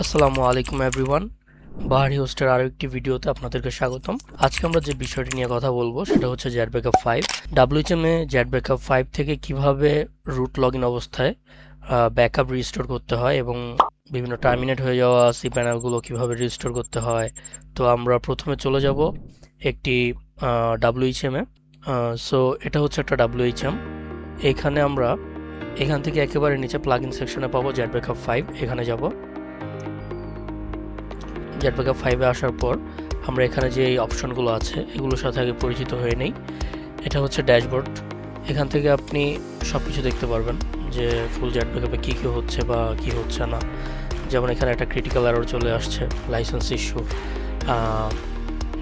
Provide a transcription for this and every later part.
আসসালামু আলাইকুম এভরিওয়ান। বাহারি হোস্টের আরও একটি ভিডিওতে আপনাদেরকে স্বাগতম। আজকে আমরা যে বিষয়টি নিয়ে কথা বলবো সেটা হচ্ছে জেট ব্যাকআপ 5। ডাব্লিউএইচএমে জেট ব্যাকআপ 5 থেকে কিভাবে রুট লগ ইন অবস্থায় ব্যাকআপ রিস্টোর করতে হয় এবং বিভিন্ন টার্মিনেট হয়ে যাওয়া সি প্যানেলগুলো কীভাবে রিস্টোর করতে হয়। তো আমরা প্রথমে চলে যাব একটি ডাব্লিউএইচএমে। সো এটা হচ্ছে একটা ডাব্লিউএইচএম। এখান থেকে একেবারে নিচে প্লাগ ইন সেকশনে পাবো জেট ব্যাকআপ 5। এখানে যাব। জেট ব্যাকআপ 5-এ আসার পর আমরা এখানে যে এই অপশনগুলো আছে এগুলোর সাথে আগে পরিচিত হয়ে নেই। এটা হচ্ছে ড্যাশবোর্ড। এখান থেকে আপনি সব কিছু দেখতে পারবেন যে ফুল জেট ব্যাকআপে কী কী হচ্ছে বা কী হচ্ছে না। যেমন এখানে একটা ক্রিটিক্যাল এরর চলে আসছে, লাইসেন্স ইস্যু।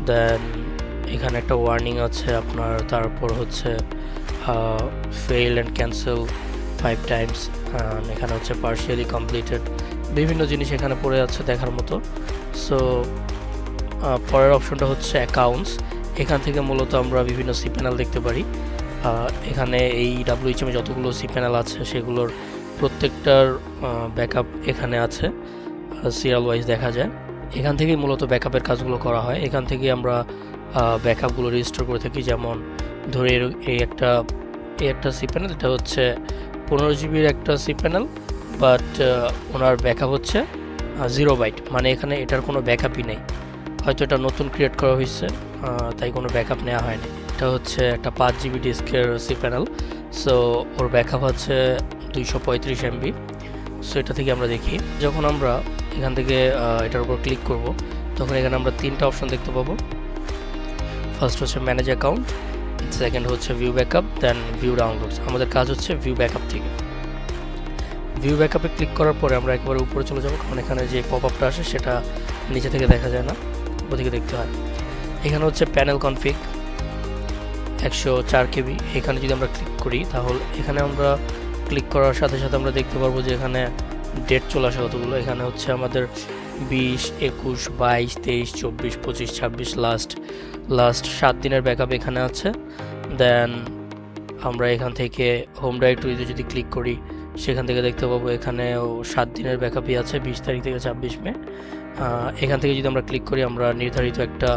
দেন এখানে একটা ওয়ার্নিং আছে আপনার, তারপর হচ্ছে ফেইল অ্যান্ড ক্যান্সেল 5 টাইমস। এখানে হচ্ছে পার্শিয়ালি কমপ্লিটেড, বিভিন্ন জিনিস এখানে পড়ে আছে দেখার মতো। সো পরের অপশনটা হচ্ছে অ্যাকাউন্টস। এখান থেকে মূলত আমরা বিভিন্ন সি প্যানেল দেখতে পারি। এখানে এই ডাব্লিউএইচএমে যতগুলো সি প্যানেল আছে সেগুলোর প্রত্যেকটার ব্যাকআপ এখানে আছে, সিরিয়াল ওয়াইজ দেখা যায়। এখান থেকেই মূলত ব্যাকআপের কাজগুলো করা হয়। এখান থেকে আমরা ব্যাকআপগুলো রেজিস্টার করে থাকি। যেমন ধরে এই একটা সি প্যানেল, এটা হচ্ছে 15 জিবির একটা cPanel, but owner backup হচ্ছে 0 বাইট, মানে এখানে এটার কোনো ব্যাকআপই নেই। হয়তো এটা নতুন ক্রিয়েট করা হয়েছে, তাই কোনো ব্যাকআপ নেওয়া হয়নি। এটা হচ্ছে একটা 5 জিবি ডিস্কের সি প্যানেল। সো ওর ব্যাকআপ হচ্ছে 235 এমবি। সো এটা থেকে আমরা দেখি, যখন আমরা এখান থেকে এটার উপর ক্লিক করব তখন এখানে আমরা 3টা অপশন দেখতে পাবো। ফার্স্ট হচ্ছে ম্যানেজ অ্যাকাউন্ট, সেকেন্ড হচ্ছে ভিউ ব্যাকআপ, দেন ভিউ ডাউনলোডস। আমাদের কাজ হচ্ছে ভিউ ব্যাকআপ থেকে। ভিউ ব্যাকআপে ক্লিক করার পরে আমরা একেবারে উপরে চলে যাব, কারণ এখানে যে পপ আপটা আসে সেটা নিচে থেকে দেখা যায় না, ওদিকে দেখতে হয়। এখানে হচ্ছে প্যানেল কনফিগ 104 কেবি। এখানে যদি আমরা ক্লিক করি তাহলে এখানে আমরা ক্লিক করার সাথে সাথে আমরা দেখতে পারবো যে এখানে ডেট চলে আসে কতগুলো। এখানে হচ্ছে আমাদের 20, 21, 22, 23, 24, 25, 26 লাস্ট 7 দিনের ব্যাকআপ এখানে আছে। দেন আমরা এখান থেকে হোম ডাইরেক্টরিতে যদি ক্লিক করি সেখান থেকে দেখতে পাবো এখানেও 7 দিনের ব্যাকআপই আছে, 20 তারিখ থেকে 26 মে। এখান থেকে যদি আমরা ক্লিক করি আমরা নির্ধারিত একটা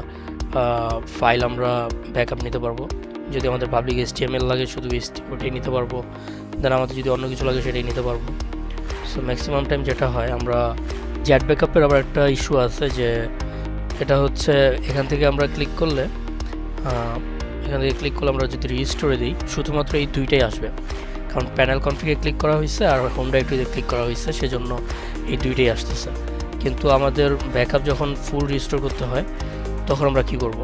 ফাইল আমরা ব্যাকআপ নিতে পারবো। যদি আমাদের পাবলিক HTML লাগে শুধু ওটাই নিতে পারবো, দেন আমাদের যদি অন্য কিছু লাগে সেটাই নিতে পারবো। সো ম্যাক্সিমাম টাইম যেটা হয়, আমরা জেট ব্যাকআপের আবার একটা ইস্যু আছে যে এটা হচ্ছে এখান থেকে আমরা ক্লিক করলে আমরা যদি রিস্টোরে দিই শুধুমাত্র এই দুইটাই আসবে, কারণ প্যানেল কনফিগে ক্লিক করা হয়েছে আর হোম ডাইরেক্টরিতে ক্লিক করা হয়েছে, সেজন্য এই দুইটাই আসতেছে। কিন্তু আমাদের ব্যাকআপ যখন ফুল রিস্টোর করতে হয় তখন আমরা কি করব?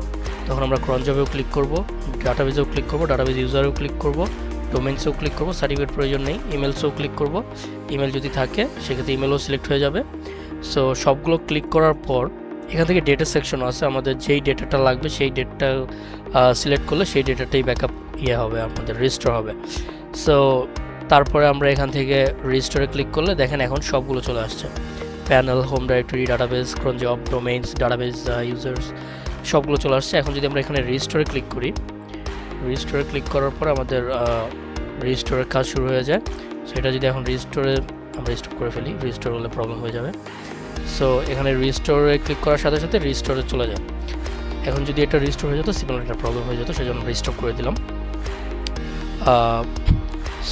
তখন আমরা ক্রন জবেও ক্লিক করব, ডাটাবেজেও ক্লিক করব, ডাটাবেজ ইউজারেও ক্লিক করব, ডোমেইনসেও ক্লিক করব, সার্টিফিকেট প্রয়োজন নেই, ইমেলসেও ক্লিক করব। ইমেল যদি থাকে সেক্ষেত্রে ইমেলও সিলেক্ট হয়ে যাবে। সো সবগুলো ক্লিক করার পর এখান থেকে ডেটা সেকশন আছে, আমাদের যেই ডেটাটা লাগবে সেই ডেটাটা সিলেক্ট করলে সেই ডেটাটাই ব্যাকআপ হবে, আমাদের রিস্টোর হবে। সো তারপরে আমরা এখান থেকে রিস্টোরে ক্লিক করলে দেখেন এখন সবগুলো চলে আসছে, panel, home directory, database, ক্রন job, domains, database users, সবগুলো চলে আসছে। এখন যদি আমরা এখানে রিস্টোরে ক্লিক করি, রিস্টোরে ক্লিক করার পর আমাদের রিস্টোরের কাজ শুরু হয়ে যায়। সেটা যদি এখন আমরা রিস্টোর করে ফেলি, রিস্টোর হলে প্রবলেম হয়ে যাবে। সো এখানে রিস্টোরে ক্লিক করার সাথে সাথে রিস্টোরে চলে যায়। এখন যদি এটা রিস্টোর হয়ে যেত সিগন্যাল একটা প্রবলেম হয়ে যেত, সেজন্য রিস্টোর করে দিলাম।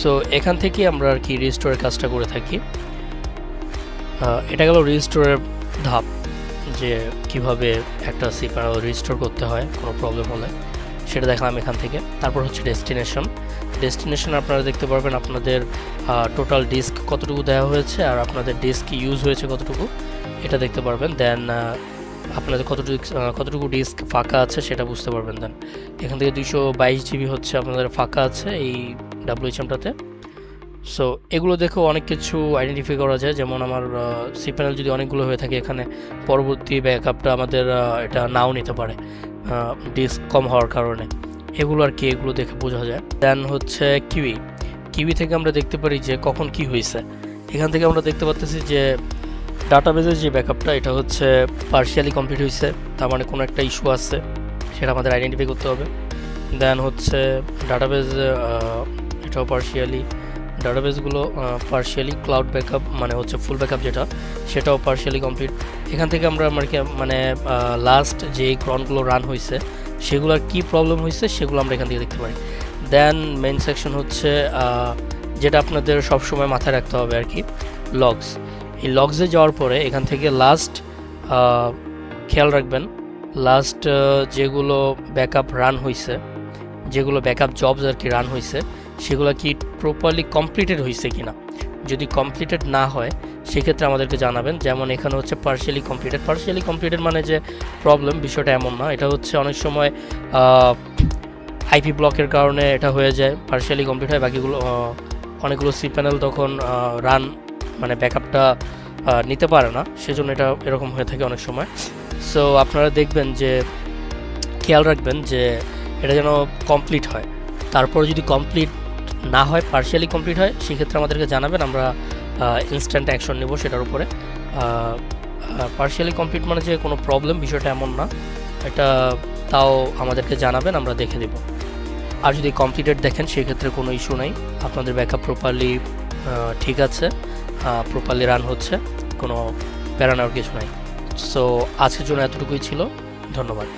সো এখান থেকে আমরা আর কি রিস্টোরের কাজটা করে থাকি। এটা গেল রিস্টোরের ধাপ, যে কিভাবে একটা সি প্যানেল রিস্টোর করতে হয় কোনো প্রবলেম হলে, সেটা দেখলাম এখান থেকে। তারপর হচ্ছে ডেস্টিনেশন আপনারা দেখতে পারবেন আপনাদের টোটাল ডিস্ক কতটুকু দেওয়া হয়েছে আর আপনাদের ডিস্ক ইউজ হয়েছে কতটুকু, এটা দেখতে পারবেন। দেন আপনাদের কতটুকু ডিস্ক ফাঁকা আছে সেটা বুঝতে পারবেন। দেন এখান থেকে 222 জিবি হচ্ছে আপনাদের ফাঁকা আছে এই ডাব্লিউএইচএমটাতে। সো এগুলো দেখেও অনেক কিছু আইডেন্টিফাই করা যায়, যেমন আমার সি প্যানেল যদি অনেকগুলো হয়ে থাকে এখানে পরবর্তী ব্যাকআপটা আমাদের এটা নাও নিতে পারে ডিস্ক কম হওয়ার কারণে, এগুলো আর কি এগুলো দেখে বোঝা যায়। দেন হচ্ছে কিউই থেকে আমরা দেখতে পারি যে কখন কি হয়েছে। এখান থেকে আমরা দেখতে পাচ্ছি যে ডাটাবেজের যে ব্যাকআপটা এটা হচ্ছে পার্শিয়ালি কমপ্লিট হয়েছে, তার মানে কোনো একটা ইস্যু আছে, সেটা আমাদের আইডেন্টিফাই করতে হবে। দেন হচ্ছে ডাটাবেজ, এটাও পার্শিয়ালি, ডাটাবেসগুলো পার্শিয়ালি, ক্লাউড ব্যাকআপ মানে হচ্ছে ফুল ব্যাকআপ যেটা, সেটাও পার্শিয়ালি কমপ্লিট। এখান থেকে আমরা মানে লাস্ট যে ক্রনগুলো রান হয়েছে সেগুলোর কি প্রবলেম হয়েছে সেগুলো আমরা এখান থেকে দেখতে পারি। দেন মেইন সেকশন হচ্ছে যেটা আপনাদের সবসময় মাথায় রাখতে হবে আর কি, লগস। এই লগসে যাওয়ার পরে এখান থেকে লাস্ট খেয়াল রাখবেন, লাস্ট যেগুলো ব্যাকআপ রান হয়েছে, যেগুলো ব্যাকআপ জবস আর কি রান হয়েছে, সেগুলো কি প্রপারলি কমপ্লিটেড হয়েছে কি না। যদি কমপ্লিটেড না হয় সেক্ষেত্রে আমাদেরকে জানাবেন। যেমন এখানে হচ্ছে পার্শিয়ালি কমপ্লিটেড। পার্শিয়ালি কমপ্লিটেড মানে যে প্রবলেম, বিষয়টা এমন না। এটা হচ্ছে অনেক সময় আইপি ব্লকের কারণে এটা হয়ে যায়, পার্শিয়ালি কমপ্লিট হয়, বাকিগুলো অনেকগুলো সি প্যানেল তখন রান মানে ব্যাকআপটা নিতে পারে না, সেজন্য এটা এরকম হয়ে থাকে অনেক সময়। সো আপনারা দেখবেন যে খেয়াল রাখবেন যে এটা যেন কমপ্লিট হয়। তারপর যদি কমপ্লিট না হয়, পার্শিয়ালি কমপ্লিট হয়, সেক্ষেত্রে আমাদেরকে জানাবেন, আমরা ইনস্ট্যান্ট অ্যাকশন নেব সেটার উপরে। পার্শিয়ালি কমপ্লিট মানে যে কোনো প্রবলেম, বিষয়টা এমন না, এটা তাও আমাদেরকে জানাবেন, আমরা দেখে দেব। আর যদি কমপ্লিটেড দেখেন সেক্ষেত্রে কোনো ইস্যু নাই, আপনাদের ব্যাকআপ প্রপারলি ঠিক আছে, প্রপারলি রান হচ্ছে, কোনো প্যারা নেওয়ার কিছু নাই। সো আজকের জন্য এতটুকুই ছিল, ধন্যবাদ।